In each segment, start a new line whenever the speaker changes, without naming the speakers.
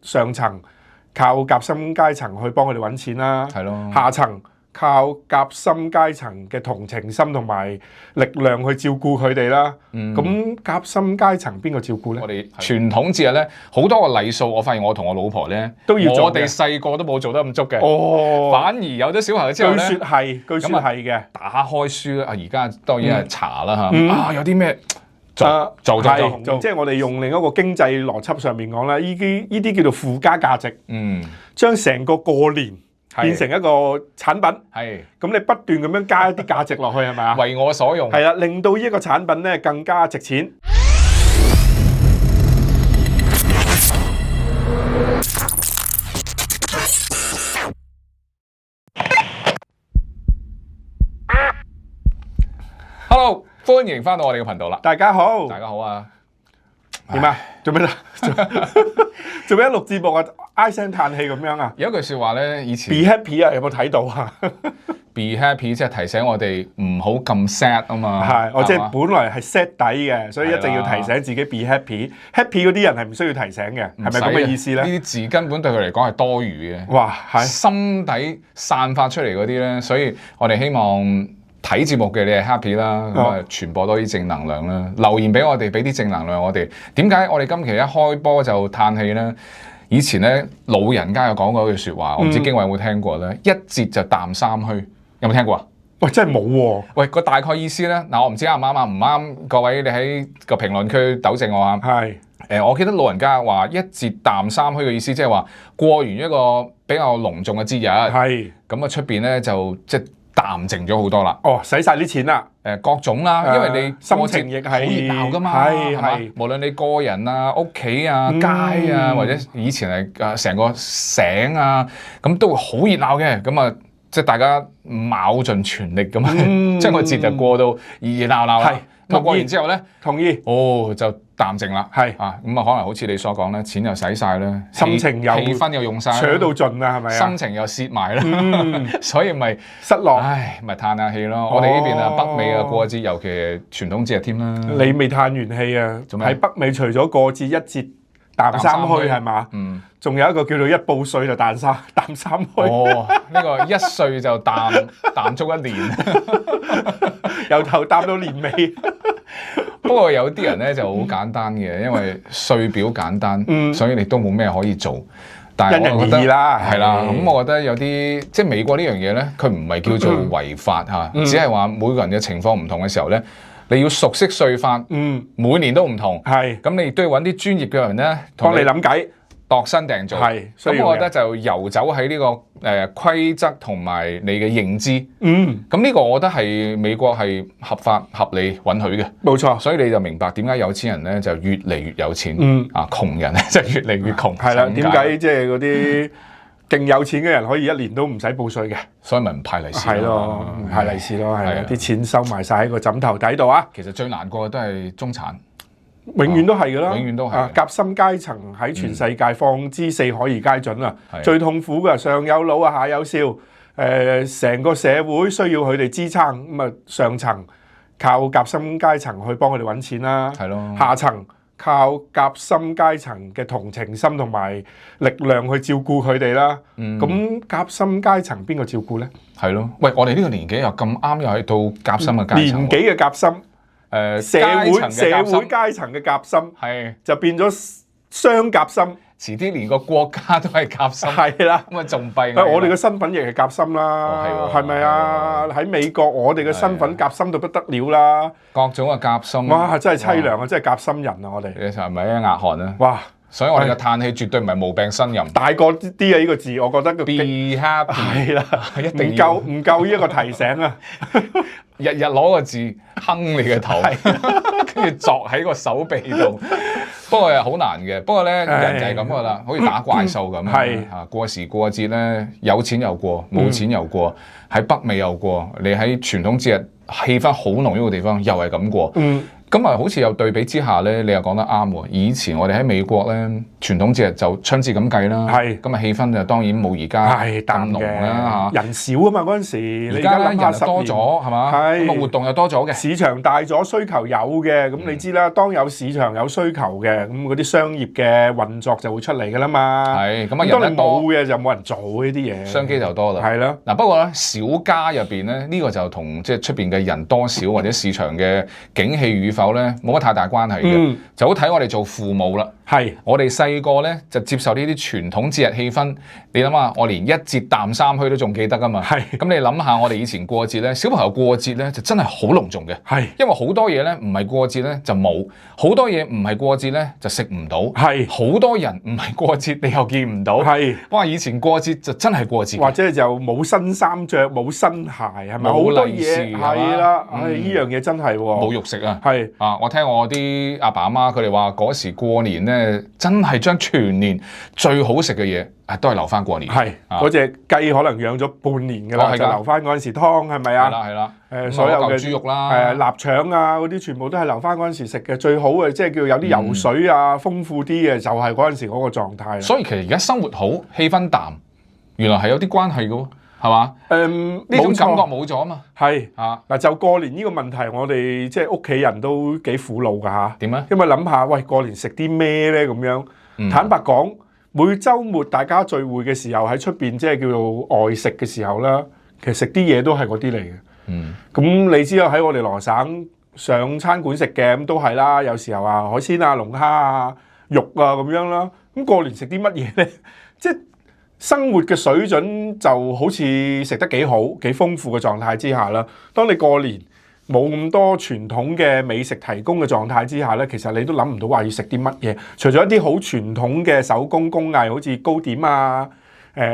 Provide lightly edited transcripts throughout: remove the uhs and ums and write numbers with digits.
上層靠夾心階層去幫佢哋揾錢啦，
係咯，
下層靠夾心階層嘅同情心同埋力量去照顧佢哋啦。咁夾心階層邊個照顧呢？
我哋傳統節日咧好多個禮數，我發現我同我老婆咧
都要做嘅，
我哋細個都冇做得咁足嘅。
哦，
反而有咗小朋友之後咧，
據說係嘅。
打開書啊，而家當然係查啦嚇。有啲咩做，
即係我哋用另一個經濟邏輯上面講啦，呢啲叫做附加價值。將成個過年變成一個產品，咁你不斷咁樣加一啲價值落去，係咪啊？
為我所用，
係啦，令到呢一個產品咧更加值錢。
Hello， 歡迎翻到我哋嘅頻道啦！
大家好，
大家好啊！
點啊？做咩做咩一錄節目啊？唉聲嘆氣咁樣啊？
有一句説話咧，以前
Be happy 啊，有冇睇到啊
？Be happy 即係提醒我哋唔好咁 sad 啊嘛。
係，我即係本來係 sad 底嘅，所以一定要提醒自己 be happy。happy 嗰啲人係唔需要提醒嘅，係咪咁嘅意思咧？
呢啲字根本對佢嚟講係多餘嘅。
哇，係
心底散發出嚟嗰啲咧，所以我哋希望睇節目嘅你係 happy 啦，咁啊傳播多啲正能量啦。留言俾我哋，俾啲正能量我哋。點解我哋今期一開波就嘆氣咧？以前咧老人家有講過一句説話，我唔知經緯有冇聽過咧，一節就淡三虛，有冇聽過啊？
喂，真係冇喎！
喂，個大概意思咧，嗱我唔知啱唔啱啊，唔啱各位你喺個評論區糾正我啊。
係
我記得老人家話一節淡三虛嘅意思，即係話過完一個比較隆重嘅節日，
係咁
啊出邊咧就即係淡靜咗好多啦。
哦，使晒啲錢啦。
各種啦，因為你
心情亦係好
熱鬧噶嘛，係無論你個人啊、屋企啊、街啊，或者以前係成個省啊，咁都會好熱鬧嘅。咁啊，即係大家卯盡全力咁將個節就過到熱熱鬧鬧。係咁過完之後咧，
同意
就淡靜啦。係啊，咁啊可能好似你所講咧，錢又使晒啦，
心情又
氣氛又用晒，
扯到盡啦，係咪啊？
心情又蝕埋啦，所以咪
失落。
唉，咪嘆下氣咯。我哋呢邊啊，北美啊過節，尤其係傳統節日添啦。
你未嘆完氣啊？喺北美除咗過節一節淡三虛係嘛？仲有一個叫做一報稅就淡三虛。
哦，呢個一歲就淡足一年，
由頭淡到年尾。
不過有啲人咧就好簡單嘅，因為歲表簡單，所以你都冇咩可以做。但係我覺得係啦，咁我覺得有啲即係美國呢樣嘢咧，佢唔係叫做違法嚇，只係話每個人嘅情況唔同嘅時候咧，你要熟悉稅法，每年都唔同，係咁你都要揾啲專業嘅人咧，
幫你諗計。
度身訂造，咁我覺得就遊走喺呢個規則同埋你嘅認知，咁呢個我覺得係美國係合法合理允許嘅，冇錯。所以你就明白點解有錢人咧就越嚟越有錢，窮人咧就越嚟越窮。
係啦，點解即係嗰啲勁有錢嘅人可以一年都唔使報稅嘅？
所以咪唔派利是
係咯，唔派利是咯，係啲錢收埋晒喺個枕頭底度啊！
其實最難過嘅都係中產。
永遠都係㗎啦，
永遠都係。
夾心階層喺全世界放之四海而皆準啊！最痛苦嘅上有老啊，下有少，成個社會需要佢哋支撐，咁啊上層靠夾心階層去幫佢哋揾錢啦，係咯。下層靠夾心階層嘅同情心同埋力量去照顧佢哋啦。咁夾心階層邊個照顧呢？
係咯。喂，我哋呢個年紀又咁啱又係到夾心嘅階層。
年紀嘅夾心。社會階層嘅夾心
係
就變咗雙夾心，
遲啲連個國家都係夾心，
係啦，
咁啊仲弊。
我哋嘅身份亦係夾心啦，係咪啊？喺美國我哋嘅身份夾心到不得了啦，
各種嘅夾心，
哇！真係凄涼啊，真係夾心人啊，我哋。
你係咪一額汗啊？
哇！
所以我哋嘅嘆氣絕對唔係無病呻吟。
大個啲啊！呢個字，我覺得個
be happy
係啦，一定唔夠呢一個提醒啊！
日日攞個字哼你嘅頭，跟住鑿喺個手臂度。不過又好難嘅。不過咧，人就係咁噶啦，好似打怪獸咁。係啊，過時過節咧，有錢又過，冇錢又過，喺北美又過，你喺傳統節日氣氛好濃郁嘅地方又係咁過。咁啊，好似有對比之下咧，你又講得啱喎。以前我哋喺美國咧，傳統節日就春節咁計啦，咁啊氣氛就當然冇而家咁濃啦嚇。
人少啊嘛嗰陣時，
而家咧人又多咗係嘛？咁啊活動又多咗嘅，
市場大咗，需求有嘅，咁你知啦。當有市場有需求嘅，咁嗰啲商業嘅運作就會出嚟㗎啦嘛。
係咁啊，
當你冇嘅就冇人做呢啲嘢，
商機就多啦。
係咯。
嗱不過咧，小家入邊咧，呢個就同即係出邊嘅人多少或者市場嘅景氣與否咧，冇乜太大關係嘅，就好睇我哋做父母啦。係，我哋細個咧就接受呢啲傳統節日氣氛。你諗下，我連一節淡三虛都仲記得噶嘛？係。咁你諗下，我哋以前過節咧，小朋友過節咧就真係好隆重嘅。係。因為好多嘢咧唔係過節咧就冇，好多嘢唔係過節咧就食唔到。係。好多人唔係過節你又見唔到。係。哇！以前過節就真係過節。或者就冇新衫着，冇新鞋，係咪？冇利是。係啦，呢樣嘢真係冇肉食啊。係。啊，我聽我啲阿爸阿媽佢哋話嗰時過年咧。真係將全年最好食嘅嘢，都係留翻過年。係嗰隻雞可能養咗半年㗎啦，就留翻嗰陣時湯，係咪啊？係啦。所有嘅豬肉啦，臘腸啊嗰啲，全部都係留翻嗰陣時食嘅。最好嘅即係叫有啲油水啊，豐富啲嘅，就係嗰陣時嗰個狀態。所以其實而家生活好，氣氛淡，原來係有啲關係嘅喎。係嘛？呢種感覺冇咗啊嘛。係啊，嗱就過年呢個問題，我哋即係屋企人都幾苦惱㗎嚇。點啊？因為諗下，喂過年食啲咩咧咁樣？坦白講，每週末大家聚會嘅時候喺出邊，即係叫做外食嘅時候啦，其實食啲嘢都係嗰啲嚟嘅。咁你知道喺我哋羅省上餐館食嘅咁都係啦，有時候啊海鮮啊、龍蝦啊、肉啊咁樣啦。咁過年食啲乜嘢咧？即係生活嘅水準就好似食得幾好、幾豐富嘅狀態之下啦。當你過年冇咁多傳統嘅美食提供嘅狀態之下咧，其實你都諗唔到話要食啲乜嘢。除咗一啲好傳統嘅手工工藝，好似糕點啊、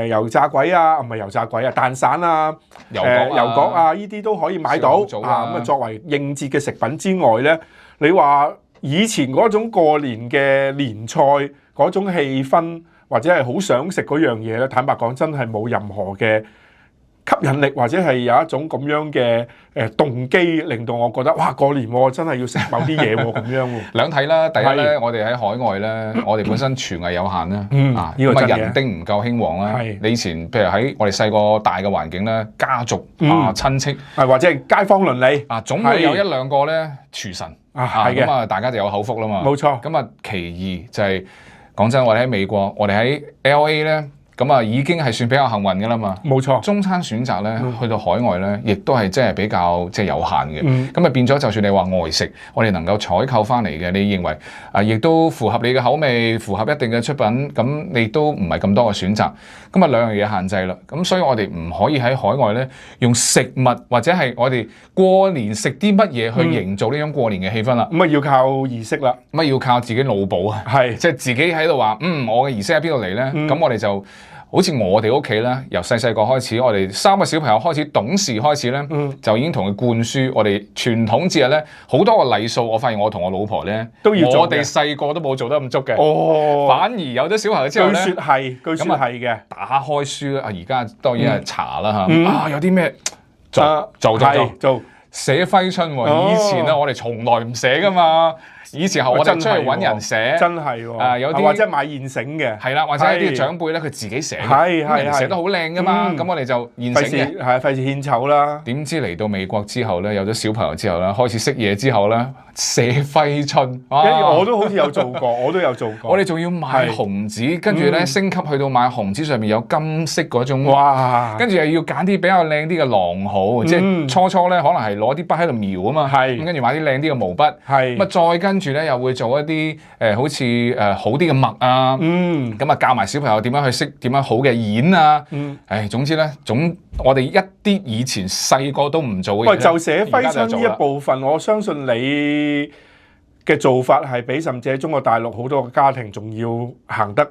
油炸鬼啊，唔係油炸鬼啊，蛋散啊、油角啊，呢啲都可以買到咁啊，作為應節嘅食品之外咧，你話以前嗰種過年嘅年菜嗰種氣氛，或者係好想食嗰樣嘢咧，坦白講真係冇任何嘅吸引力，或者係有一種咁樣嘅動機，令到我覺得哇過年真係要食某啲嘢咁樣喎。兩睇啦，第一咧，我哋喺海外咧，我哋本身廚藝有限啦，呢個人丁唔夠興旺啦。你以前譬如喺我哋細個大嘅環境咧，家族親戚或者係街坊鄰里總會有一兩個咧廚神咁啊，大家就有口福啦嘛。冇錯。咁啊，其二就係。講真，我哋喺美國，我哋喺 LA 咧，咁啊已經係算比較幸運嘅啦嘛。冇錯，中餐選擇咧，去到海外咧，亦都係真係比較即係有限嘅。咁啊變咗，就算你話外食，我哋能夠採購翻嚟嘅，你認為亦都符合你嘅口味，符合一定嘅出品，咁你都唔係咁多嘅選擇。咁啊兩樣嘢限制啦。咁所以我哋唔可以喺海外咧用食物或者係我哋過年食啲乜嘢去營造呢種過年嘅氣氛啦。咁啊要靠儀式啦，咁啊要靠自己腦補啊，係即係自己喺度話，我嘅儀式喺邊度嚟咧？咁我哋就好似我哋屋企咧，由細細個開始，我哋3個小朋友開始懂事開始咧，就已經同佢灌輸我哋傳統節日咧好多個禮數。我發現我同我老婆咧都要做，我哋細個都冇做得咁足嘅。哦，反而有咗小朋友之後咧，據說係嘅。打開書咧，而家當然係查啦嚇。有啲咩做寫揮春喎？以前咧我哋從來唔寫噶嘛。以前我哋出去揾人寫，真係喎，有啲或者買現成嘅，係啦，或者啲長輩咧佢自己寫，係寫得好靚噶嘛，咁我哋就現成嘅，係費事獻醜啦。點知嚟到美國之後咧，有咗小朋友之後咧，開始識嘢之後咧，寫揮春，我都好似有做過，我都有做過。我哋仲要買紅紙，跟住咧升級去到買紅紙上面有金色嗰種，哇！跟住又要揀啲比較靚啲嘅狼毫，即係初咧可能係攞啲筆喺度描啊嘛，咁跟住買啲靚啲嘅毛筆，咁啊再跟住咧又會做一啲好似好啲嘅墨啊，咁啊教埋小朋友點樣去識點樣好嘅演啊，總之咧我哋一啲以前細個都唔做嘅嘢，喂，就寫揮春呢一部分，我相信你嘅做法係比甚至喺中國大陸好多個家庭仲要行得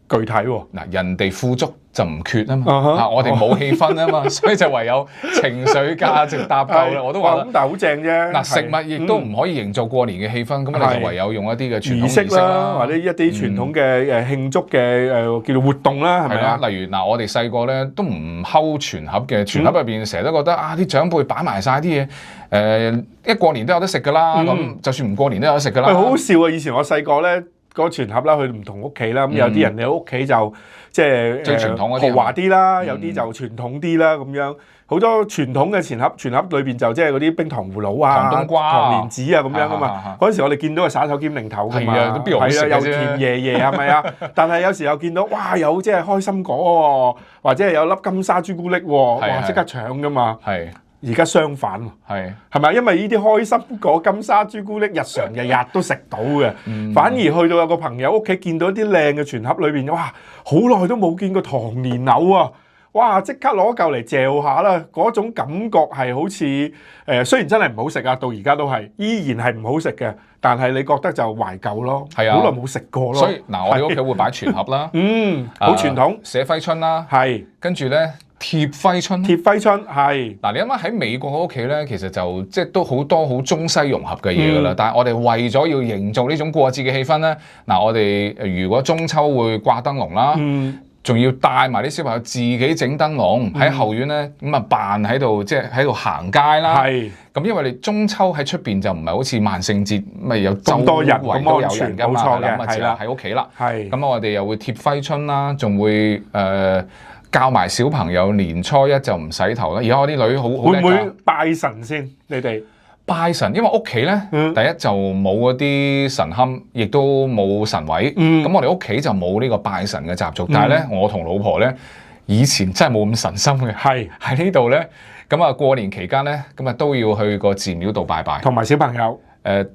具體喎。
嗱，人哋富足就唔缺啊嘛，我哋冇氣氛啊嘛，所以就唯有情緒價值搭救啦。我都話
咁，但係好正啫。
嗱，食物亦都唔可以營造過年嘅氣氛，咁你就唯有用一啲嘅傳統儀式啦，
或者一啲傳統嘅慶祝嘅叫做活動啦，係咪啊？
例如嗱，我哋細個咧都唔睺全盒嘅，全盒入邊成日都覺得啲長輩擺埋晒啲嘢，一過年都有得食噶啦，咁就算唔過年都有得食噶啦。
好好笑啊！以前我細個咧，嗰個全盒啦，去唔同屋企啦，咁有啲人嘅屋企就即係
最傳統嗰啲
豪華啲啦，有啲就傳統啲啦，咁樣好多傳統嘅全盒裏邊就即係嗰啲冰糖葫蘆啊、
糖冬瓜、
糖蓮子啊咁樣噶嘛。嗰陣時我哋見到係耍手兼零頭噶嘛，
係啊，邊度好食嘅啫？
有甜爺爺係咪啊？但係有時又見到哇，有即係開心果喎，或者係有粒金沙朱古力喎，哇！即刻搶噶嘛。係。而家相反喎，係咪？因為呢啲開心果、金沙朱古力，日常日日都食到嘅，反而去到有個朋友屋企見到啲靚嘅全盒裏邊，哇！好耐都冇見過糖蓮藕啊！哇！即刻攞嚿嚟嚼下啦，嗰種感覺係好似雖然真係唔好食啊，到而家都係依然係唔好食嘅，但係你覺得就懷舊咯，好耐冇食過咯。
所以嗱，我哋屋企會擺全盒啦，
好傳統，
寫揮春啦，跟住咧。貼揮春
係
嗱，你諗下喺美國嘅屋企咧，其實就即係都好多好中西融合嘅嘢噶啦。但係我哋為咗要營造呢種過節嘅氣氛咧，嗱，我哋如果中秋會掛燈籠啦，仲要帶埋啲小朋友自己整燈籠喺後院咧，咁啊扮喺度即係喺度行街啦。咁因為你中秋喺出邊就唔係好似萬聖節咪有咁多人圍都有人㗎嘛，咁啊只係喺屋企啦。咁我哋又會貼揮春啦，仲會教埋小朋友年初一就唔洗頭啦。而家我啲女好
會唔會拜神先？你哋
拜神，因為屋企咧，第一就冇嗰啲神龕，亦都冇神位。咁我哋屋企就冇呢個拜神嘅習俗。但係咧，我同老婆咧以前真係冇咁神心嘅。喺呢度咧，咁啊過年期間咧，咁啊都要去個寺廟度拜拜。
同埋小朋友，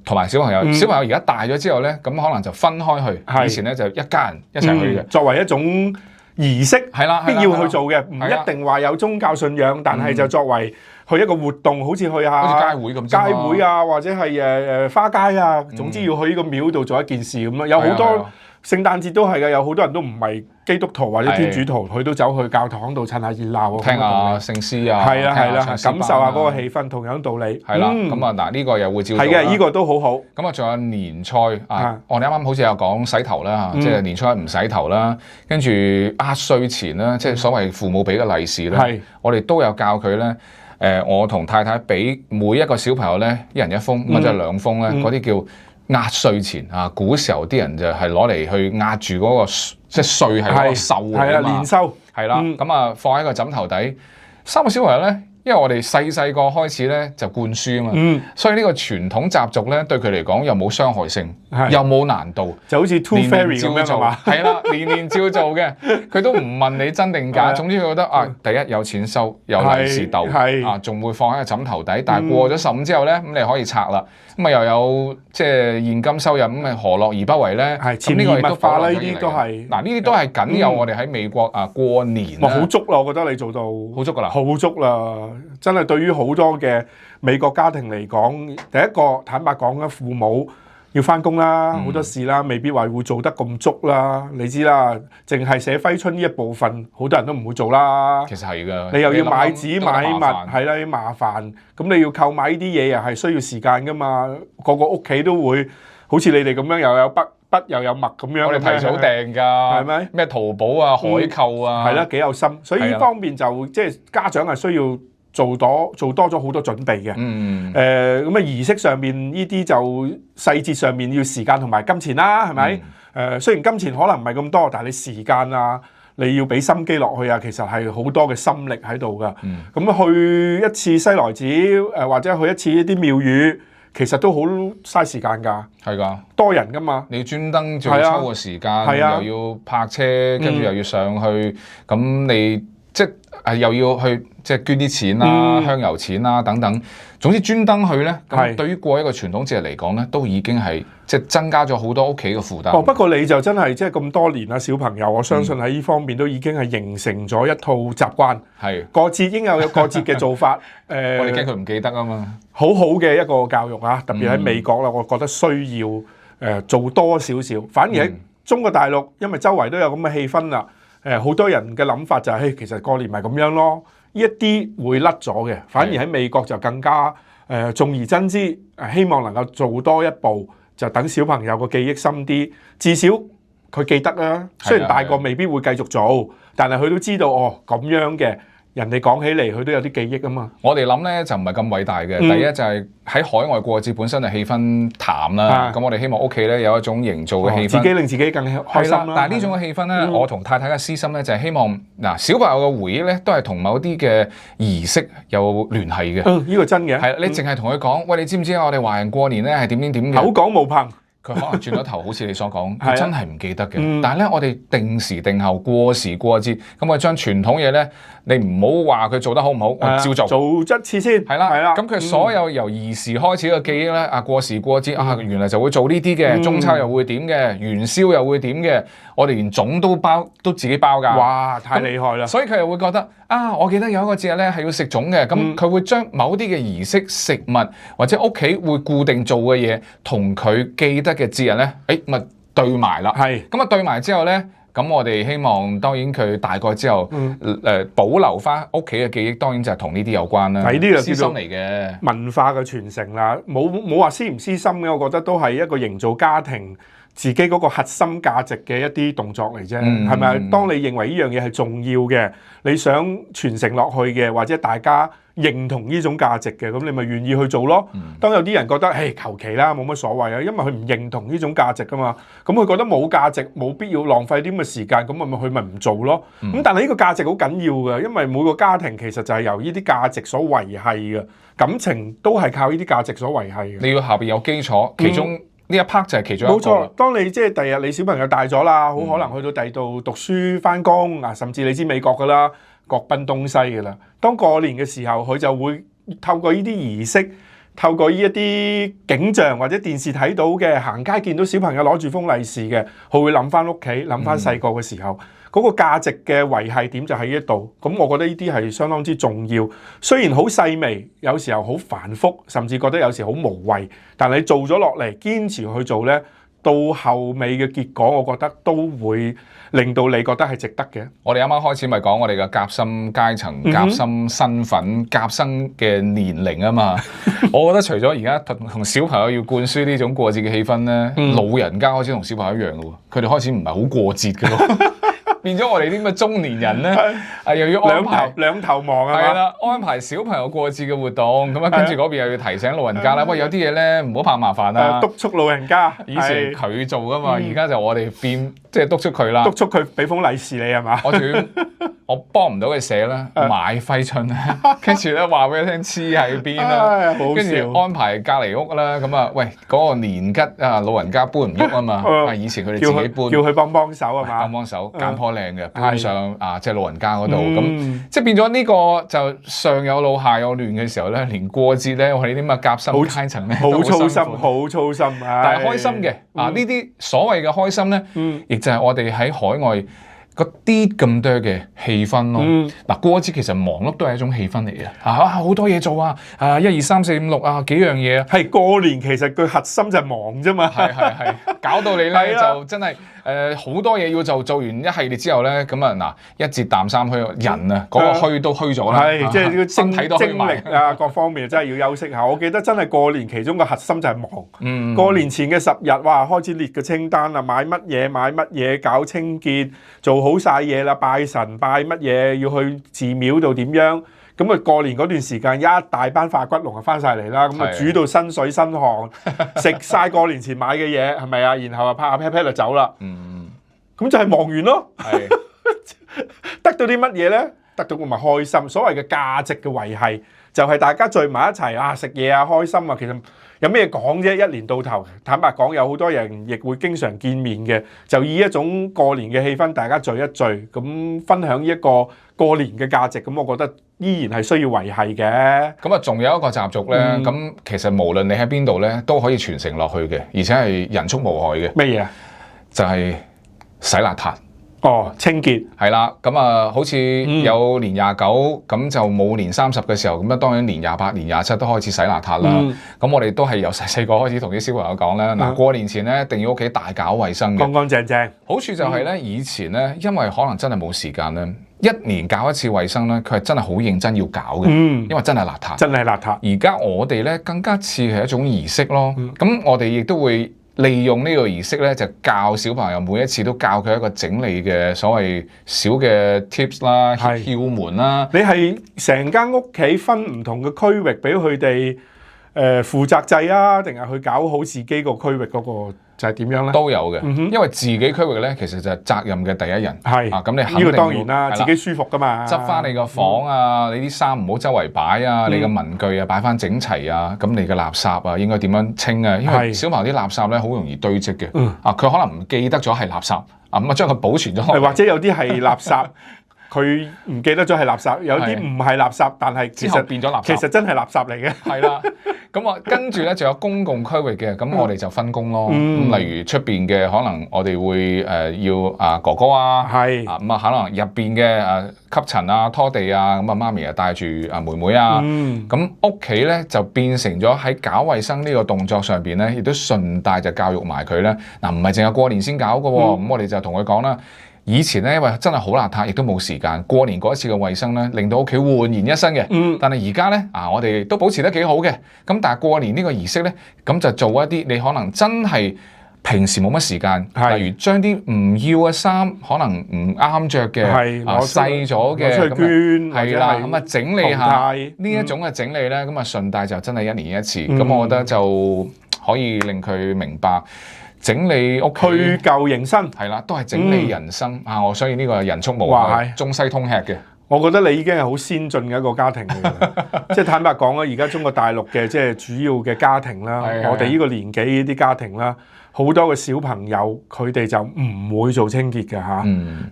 同埋小朋友，小朋友而家大咗之後咧，咁可能就分開去。以前咧就一家人一齊去嘅，
作為一種儀式
係啦，
必要去做嘅，唔一定話有宗教信仰，但係就作為去一個活動，好似去下
好似街會咁，
街會啊，或者係花街啊，總之要去呢個廟度做一件事咁咯。有好多聖誕節都係嘅，有好多人都唔係基督徒或者天主徒，佢都走去教堂度趁下熱鬧，
聽下聖詩啊，
係啦，感受下嗰個氣氛，同樣道理。
係啦，咁啊嗱，呢個又會照做啦。
係嘅，呢個都好好。
咁啊，仲有年菜啊，我哋啱啱好似有講洗頭啦嚇，即係年初一唔洗頭啦，跟住壓歲錢啦，即係所謂父母俾嘅利是啦，我哋都有教佢咧。我同太太俾每一個小朋友咧，一人一封，或者兩封咧，嗰啲叫壓歲錢啊！古時候啲人就係攞嚟去壓住嗰個即係歲係嗰個壽嚟啊嘛，
年收
係啦，咁啊放喺個枕頭底。三個小朋友咧，因為我哋細個開始咧就灌輸啊嘛，所以呢個傳統習俗咧對佢嚟講又冇傷害性，又冇難度，
就好似 Tooth Fairy 咁樣係嘛？
係啦，年年照做嘅，佢都唔問你真定假，總之佢覺得啊，第一有錢收，有利是逗，啊仲會放喺個枕頭底，但係過咗15之後咧，咁你可以拆啦，咁啊又有即係現金收入，咁啊何樂而不為咧？咁呢個亦都化啦，呢啲都係嗱，呢啲都係僅有我哋喺美國啊過年
好足啦，我覺得你做到
好足噶啦，
好足啦，真係對於好多嘅美國家庭嚟講，第一個坦白講咧，父母要返工啦，好多事啦，未必話會做得咁足啦。你知啦，淨係寫揮春呢一部分，好多人都唔會做啦。
其實係㗎，
你又要買紙買物，係啦，要麻煩。咁你要購買呢啲嘢又係需要時間㗎嘛。個個屋企都會好似你哋咁樣，又有筆又有墨咁樣。
我哋提早訂㗎，係
咪？
咩淘寶啊、海購啊，
係啦，幾有心。所以呢方面就即係家長係需要做多咗好多準備嘅，咁啊儀式上面呢啲就細節上面要時間同埋金錢啦，係咪？雖然金錢可能唔係咁多，但係你時間啊，你要俾心機落去啊，其實係好多嘅心力喺度噶。咁去一次西來寺或者去一次一啲廟宇，其實都好嘥時間㗎。係㗎，多人㗎嘛，你專登仲要抽個時間，又要泊車，跟住又要上去，咁你即係又要去。即係捐啲錢啦、香油錢啦等等，總之專登去咧，咁對於過一個傳統節日嚟講咧，都已經係即係增加咗好多屋企嘅負擔。不過你就真係即係咁多年啦，小朋友，我相信喺呢方面都已經係形成咗一套習慣。係過節應有過節嘅做法。我哋驚佢唔記得啊嘛。好好嘅一個教育啊，特別喺美國啦，我覺得需要做多少少，反而喺中國大陸因為周圍都有咁嘅氣氛啦，好多人嘅諗法就係，其實過年咪咁樣咯，呢一啲會甩咗嘅，反而喺美國就更加重而真之，希望能夠做多一步，就等小朋友個記憶深啲，至少佢記得啦。雖然大個未必會繼續做，但係佢都知道咁樣嘅。人哋講起嚟，佢都有啲記憶啊嘛。
我哋諗咧就唔係咁偉大嘅。第一就係喺海外過節本身嘅氣氛淡啦。咁我哋希望屋企咧有一種營造嘅氣氛，
自己令自己更開心啦。
但係呢種嘅氣氛咧，我同太太嘅私心咧就係希望嗱，小朋友嘅回憶咧都係同某啲嘅儀式有聯繫嘅。
呢個真嘅。
係你淨係同佢講，喂，你知唔知我哋華人過年咧係點點嘅？
口講無憑。
佢可能轉咗頭，好似你所講，佢真係唔記得嘅。但係咧，我哋定時定候過時過節，咁我將傳統嘢咧，你唔好話佢做得好唔好，我照做。
做一次先。係啦。
咁佢所有由兒時開始嘅記憶咧，過時過節原來就會做呢啲嘅，中秋又會點嘅，元宵又會點嘅，我哋連粽都自己包㗎。
哇！太厲害啦！
所以佢又會覺得我記得有一個節日咧係要食粽嘅，咁佢會將某啲嘅儀式、食物或者屋企會固定做嘅嘢，同佢記得嘅節日咧，咪對埋啦。係咁對埋之後咧，咁我哋希望當然佢大個之後，保留翻屋企嘅記憶，當然就係同呢啲有關啦。係呢個私心嚟嘅
文化嘅傳承啦，冇話私唔私心嘅，我覺得都係一個營造家庭自己嗰個核心價值嘅一啲動作嚟啫，係咪？當你認為呢樣嘢係重要嘅，你想傳承落去嘅，或者大家認同呢種價值嘅，咁你咪願意去做咯。當有啲人覺得求其啦，冇乜所謂啊，因為佢唔認同呢種價值噶嘛，咁佢覺得冇價值，冇必要浪費啲咁嘅時間，咁佢咪唔做咯。咁但係呢個價值好緊要嘅，因為每個家庭其實就係由呢啲價值所維繫嘅，感情都係靠呢啲價值所維繫嘅。
你要下邊有基礎，其中呢一 part 就係其中一個。
冇錯，當你即係第日你小朋友大咗啦，好可能去到第二度讀書返工啊，甚至你知美國噶啦，各奔東西噶啦。當過年嘅時候，佢就會透過呢啲儀式，透過呢一啲景象或者電視睇到嘅，行街見到小朋友攞住封利是嘅，佢會諗返屋企，諗返細個嘅時候。嗰個價值嘅維繫點就喺呢一度，咁我覺得呢啲係相當之重要。雖然好細微，有時候好繁複，甚至覺得有時好無謂，但係你做咗落嚟，堅持去做呢，到後尾嘅結果，我覺得都會令到你覺得係值得嘅。
我哋啱啱開始咪講我哋嘅夾心階層、夾心身份、夾心嘅年齡啊嘛。我覺得除咗而家同小朋友要灌輸呢種過節嘅氣氛呢，老人家開始同小朋友一樣嘅喎，佢哋開始唔係好過節嘅咯。變咗我哋啲咁嘅中年人咧，又要安排
兩頭忙啊嘛，
係啦，安排小朋友過節嘅活動，咁跟住嗰邊又要提醒老人家啦。喂，有啲嘢咧唔好怕麻煩啦，
督促老人家。
以前佢做噶嘛，而家就我哋變即係督促佢啦。
督促佢俾封利是你係嘛？
我幫唔到佢寫啦，買揮春啦，跟住咧話俾佢聽黐喺邊啦，跟住安排隔離屋啦。咁啊，喂，嗰個年桔老人家搬唔喐啊嘛，以前佢哋自己搬，
叫佢幫手啊嘛，
幫手揀棵靚嘅搬上即係老人家嗰度，咁即係變咗呢個就上有老下有亂嘅時候咧，連過節咧我哋啲咁嘅夾心階層咧
好操心，好操心啊！
但係開心嘅呢啲所謂嘅開心咧，亦就係我哋喺海外嗰啲咁多嘅氣氛咯。嗱，過節其實忙碌都係一種氣氛嚟嘅。好多嘢做啊！1、2、3、4、5、6幾樣嘢。
係過年其實佢核心就係忙啫嘛。
係，搞到你咧就真係好多嘢要做完一系列之後咧，咁啊嗱，一節淡三虛，人啊嗰個虛都虛咗啦。係，即係呢個身體都虛埋。精力啊，各方面真係要休息下。我記得真係過年其中個核心就係忙。過年前嘅10日，哇，開始列個清單啦，買乜嘢，搞清潔，做好晒嘢啦，拜神拜乜嘢，要去寺廟度點樣？咁啊過年嗰段時間，一大班化骨龍啊翻晒嚟啦，咁啊煮到身水身汗，食晒過年前買嘅嘢，係咪啊？然後啊拍下 pat pat 就走啦。咁就係忙完咯。得到啲乜嘢咧？得到咪開心。所謂嘅價值嘅維繫，就係大家聚埋一齊食嘢啊，開心啊。其實有咩講啫？一年到頭，坦白講，有好多人亦會經常見面嘅，就以一種過年嘅氣氛，大家聚一聚，咁分享一個過年嘅價值，咁我覺得依然係需要維繫嘅。咁啊，仲有一個習俗咧，咁其實無論你喺邊度咧，都可以傳承落去嘅，而且係人畜無害嘅。咩嘢啊？就係洗邋遢。
清潔
係啦，咁好似有年29，咁就冇年30嘅時候，咁當然年28、年27都開始洗邋遢啦。咁我哋都係由細個開始同啲小朋友講咧，嗱，過年前咧一定要屋企大搞衛生嘅，
乾乾淨淨。
好處就係咧，以前咧，因為可能真係冇時間咧，一年搞一次衛生咧，佢係真係好認真要搞嘅，因為真係邋遢。
真係邋遢。
而家我哋咧更加似係一種儀式咯。咁我哋亦都會利用呢個儀式咧，就教小朋友每一次都教佢一個整理嘅所謂小嘅 tips 啦、竅門啦。
你係成間屋企分唔同嘅區域俾佢哋負責制啊，定係去搞好自己個區域嗰個就係點樣咧？
都有嘅，因為自己區域咧，其實就係責任嘅第一人。
係
咁你肯定
呢個當然啦，自己舒服噶嘛。
執翻你個房啊，你啲衫唔好周圍擺啊，你嘅文具啊擺翻整齊啊，咁你嘅垃圾啊應該點樣清啊？因為小朋友啲垃圾咧好容易堆積嘅。佢可能唔記得咗係垃圾咁啊，將佢保存咗。
或者有啲係垃圾。佢唔記得咗係垃圾，有啲唔係垃圾，但係
之後變咗垃圾，
其實真係垃圾嚟嘅。
係啦，咁跟住咧，仲有公共區域嘅，咁我哋就分工咯。咁例如出邊嘅，可能我哋會要哥哥啊，
係
咁可能入邊嘅吸塵啊、拖地啊，咁媽咪帶住妹妹啊，咁屋企咧就變成咗喺搞衛生呢個動作上邊咧，亦都順帶就教育埋佢咧。嗱，唔係淨係過年先搞嘅喎，咁我哋就同佢講啦。以前咧，因為真係好邋遢，亦都冇時間。過年嗰一次嘅衛生咧，令到屋企煥然一新嘅。但係而家咧，我哋都保持得幾好嘅。咁但係過年呢個儀式咧，咁就做一啲你可能真係平時冇乜時間，例如將啲唔要嘅衫，可能唔啱着嘅，細咗嘅，
出去捐，
係啦，咁整理下呢一種嘅整理咧，咁順帶就真係一年一次。咁我覺得就可以令佢明白。整理屋企，
去舊迎新，
係啦，都係整理人生我所以呢個係人畜無害，中西通吃嘅。
我覺得你已經係好先進嘅一個家庭嚟嘅，即係坦白講啦，而家中國大陸嘅即係主要嘅家庭啦，我哋呢個年紀呢啲家庭啦，好多嘅小朋友佢哋就唔會做清潔嘅嚇，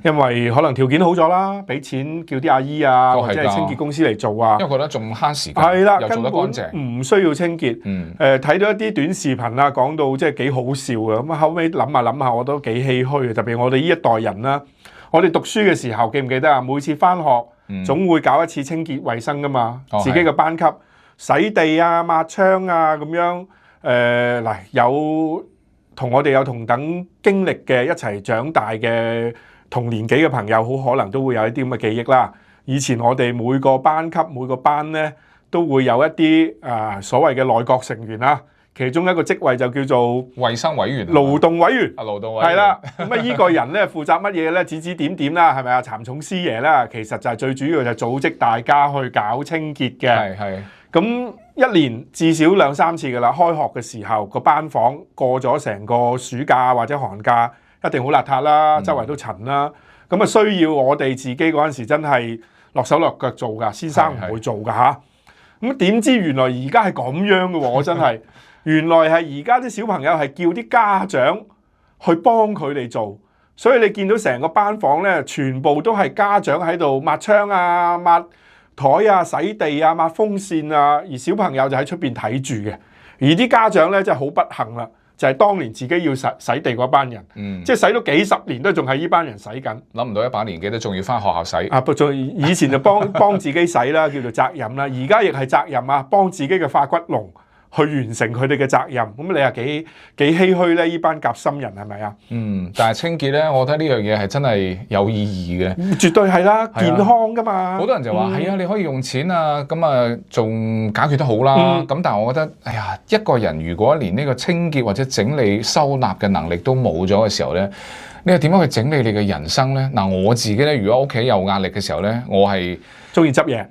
因為可能條件好咗啦，俾錢叫啲阿姨啊或者係清潔公司嚟做啊，
因為覺得仲慳時間，
係啦，
又做得乾淨，
唔需要清潔。睇到一啲短視頻啊，講到即係幾好笑嘅，咁後尾諗下我都幾唏噓嘅，特別我哋呢一代人啦。我哋讀書嘅時候記唔記得啊？每次返學總會搞一次清潔衛生噶嘛，自己嘅班級洗地啊、抹窗啊咁樣。嗱，有同我哋有同等經歷嘅一齊長大嘅同年紀嘅朋友，好可能都會有一啲咁嘅記憶啦。以前我哋每個班級每個班咧都會有一啲所謂嘅內閣成員啦。其中一個職位就叫做
衛生委員、
勞動委員。
勞動委員
係啦，咁依個人咧負責乜嘢咧？指指點點啦，係咪啊？蠶蟲師爺啦，其實就係最主要就組織大家去搞清潔嘅。係。咁一年至少2-3次㗎啦。開學嘅時候個班房過咗成個暑假或者寒假，一定好邋遢啦，周圍都塵啦。咁需要我哋自己嗰陣時真係落手落腳做㗎，先生唔會做㗎嚇。咁點知原來而家係咁樣嘅喎，我真係。原來係而家啲小朋友係叫啲家長去幫佢哋做，所以你見到成個班房咧，全部都係家長喺度抹窗啊、抹台啊、洗地啊、抹風扇啊，而小朋友就喺出邊睇住嘅。而啲家長咧真係好不幸啦，就係當年自己要洗地嗰班人，即係洗咗幾十年都仲係呢班人洗緊。
諗唔到一把年紀都仲要返學校洗。
以前就幫自己洗啦，叫做責任啦，而家亦係責任啊，幫自己嘅化骨龍去完成佢哋嘅責任，咁你話幾唏噓咧？呢班夾心人係咪啊？
但係清潔咧，我覺得呢樣嘢係真係有意義嘅，
絕對係啦，健康噶嘛。
好多人就話係啊，你可以用錢啊，咁啊仲解決得好啦。咁但係我覺得，哎呀，一個人如果連呢個清潔或者整理收納嘅能力都冇咗嘅時候咧，你係點樣去整理你嘅人生咧？嗱，我自己咧，如果屋企有壓力嘅時候咧，我係中意執嘢，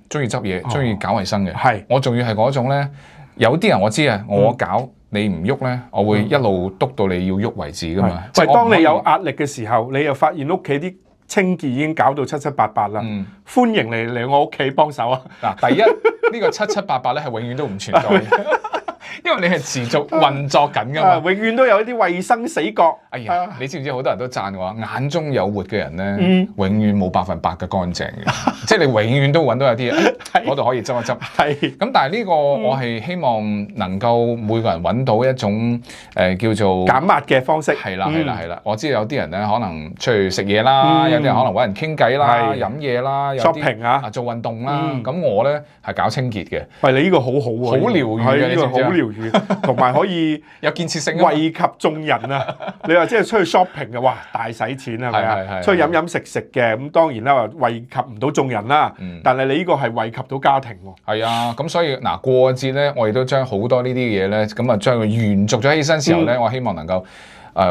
中意搞衞生嘅。係，我仲要係嗰種咧。有啲人我知啊，我搞你唔喐咧，我會一路督到你要喐為止噶嘛。喂，當你有壓力嘅時候，你又發現屋企啲清潔已經搞到七七八八啦。歡迎嚟我屋企幫手啊！嗱，第一呢個七七八八咧係永遠都唔存在嘅，因為你係持續運作緊噶嘛。永遠都有一啲衞生死角。哎呀，你知唔知好多人都讚我眼中有活嘅人咧，永遠冇100%嘅乾淨嘅，即係你永遠都揾到有啲嘢。嗰度可以執一執。
係。
咁但係呢個我係希望能夠每個人揾到一種叫做
減壓嘅方式。
係啦。我知道有啲人咧可能出去食嘢啦，有啲人可能揾人傾偈啦、飲嘢啦，有啲
shopping 啊，
做運動啦。咁我咧係搞清潔嘅。
喂，你呢個好好喎，
好療愈嘅，
呢個好療愈，同埋可以
有建設性，
惠及眾人啊！你話即係出去 shopping 嘅，哇，大使錢係咪啊？出去飲食嘅，咁當然啦，話惠及唔到眾人啦。但係你呢個係惠及到家庭喎。
係啊，咁所以嗱過節咧，我亦都將好多呢啲嘢咧，咁啊將佢延續咗起身時候咧，我希望能夠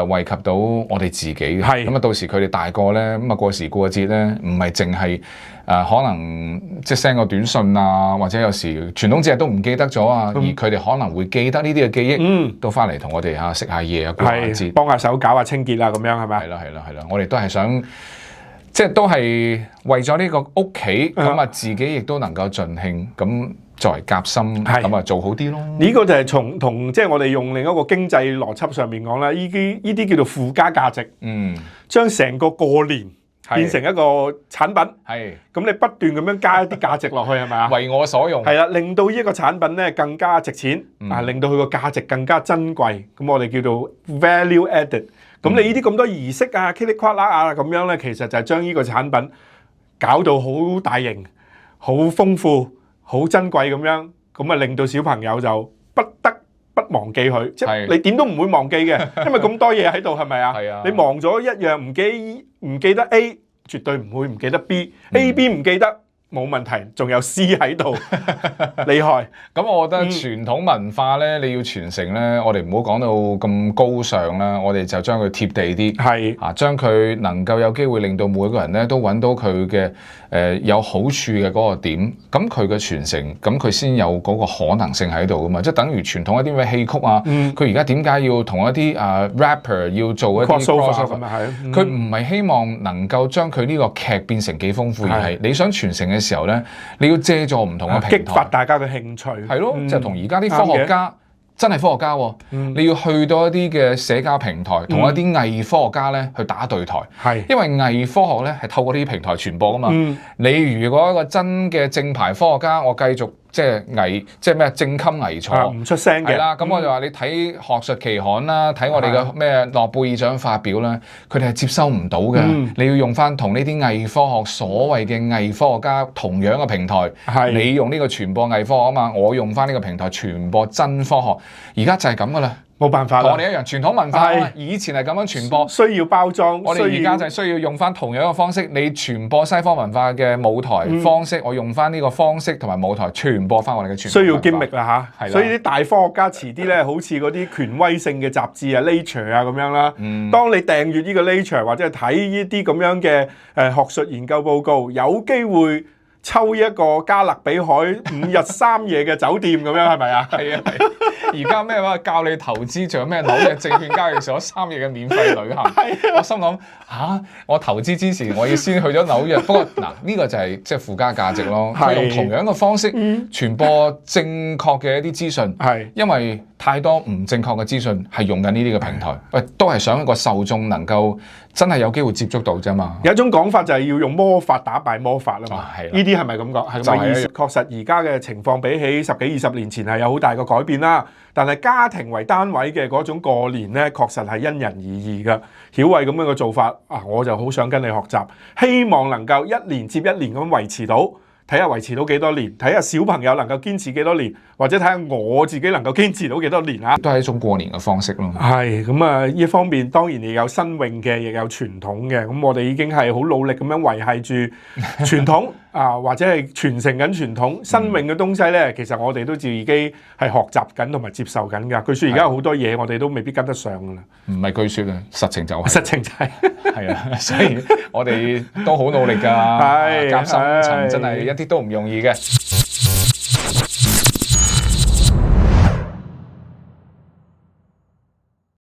惠及到我哋自己嘅。咁啊到時佢哋大個咧，咁啊過時過節咧，唔係淨係可能即係 send 個短信啊，或者有時傳統節日都唔記得咗啊，而佢哋可能會記得呢啲嘅記憶，都翻嚟同我哋食下嘢啊，過下節，
幫下手搞下清潔啊，咁樣係咪？
係啦，我哋都係想。即係都係為咗呢個屋企，咁啊自己亦都能夠盡興，咁作為夾心，咁啊做好啲咯。
呢個就係同即係我哋用另一個經濟邏輯上面講啦，呢啲叫做附加價值。將成個過年變成一個產品，咁你不斷咁樣加一啲價值落去係咪啊？
為我所用。
係啦，令到呢一個產品咧更加值錢，令到佢個價值更加珍貴。咁我哋叫做 value added。咁你呢啲咁多儀式啊、噼里呱啦啊咁樣咧，其實就係將呢個產品搞到好大型、好豐富、好珍貴咁樣，咁啊令到小朋友就不得不忘記佢，即係你點都唔會忘記嘅，因為咁多嘢喺度係咪啊？你忘咗一樣唔記得 A， 絕對唔會唔記得 B。A、B 唔記得冇問題，仲有 C 喺度，厲害。
咁我覺得傳統文化咧，你要傳承咧，我哋唔好講到咁高尚啦，我哋就將佢貼地啲，將佢能夠有機會令到每個人咧都揾到佢嘅有好處嘅嗰個點，咁佢嘅傳承，咁佢先有嗰個可能性喺度噶嘛，即係等於傳統一啲咩戲曲啊，佢而家點解要同一啲rapper 要做一啲 crossover 咁啊？佢唔係希望能夠將佢呢個劇變成幾豐富，而係你想傳承嘅時候咧，你要借助唔同嘅平台，
激發大家嘅興趣。
係咯，就同而家啲科學家真係科學家喎，你要去到一啲嘅社交平台，同一啲偽科學家咧去打對台。因為偽科學咧係透過呢啲平台傳播噶嘛。你如果一個真嘅正牌科學家，我繼續即係咩正襟危坐，
唔出聲嘅。係
啦，咁我就話你睇學術期刊啦，睇我哋嘅咩諾貝爾獎發表啦，佢哋係接收唔到嘅。你要用翻同呢啲偽科學所謂嘅偽科學家同樣嘅平台，你用呢個傳播偽科學啊嘛，我用翻呢個平台傳播真科學。而家就係咁噶啦。
冇辦法啦，
同我哋一樣傳統文化以前係咁樣傳播，
需要包裝。
我哋而家就係需要用翻同樣嘅方式，你傳播西方文化嘅舞台方式，我用翻呢個方式同埋舞台傳播翻我哋嘅傳統文化。
需要經歷啦嚇，所以啲大科學家遲啲咧，好似嗰啲權威性嘅雜誌啊，Nature 啊咁樣啦。當你訂閱呢個 Nature 或者係睇呢啲咁樣嘅學術研究報告，有機會抽一個加勒比海5日3夜嘅酒店咁樣係咪啊？
係啊！而家咩話教你投資，仲有咩紐約證券交易所3日嘅免費旅行？我心諗我投資之前我要先去咗紐約。不過嗱，呢個就係即係附加價值咯。用同樣嘅方式傳播正確嘅一啲資訊，因為太多唔正確嘅資訊係用緊呢啲嘅平台，都係想一個受眾能夠真係有機會接觸到啫嘛。
有一種講法就係要用魔法打敗魔法啦嘛。呢啲係咪咁講？係咁嘅意思。確實而家嘅情況比起10幾20年前係有好大嘅改變啦。但係家庭為單位嘅嗰種過年咧，確實係因人而異㗎。曉慧咁樣嘅做法我就好想跟你學習，希望能夠一年接一年咁維持到。睇下維持到幾多年，睇下小朋友能夠堅持幾多年，或者睇下我自己能夠堅持到幾多年啊！
都係一種過年嘅方式咯。
係咁啊！呢一方面當然亦有新穎嘅，亦有傳統嘅。咁我哋已經係好努力咁樣維繫住傳統或者係傳承緊傳統。新穎嘅東西咧，其實我哋都自己係學習緊同埋接受緊㗎。據說而家有好多嘢我哋都未必跟得上㗎啦。
唔係據說啊，實情就係。
實情就係。
係啊，所以我哋都好努力㗎。夾心層真係一啲都唔容易嘅。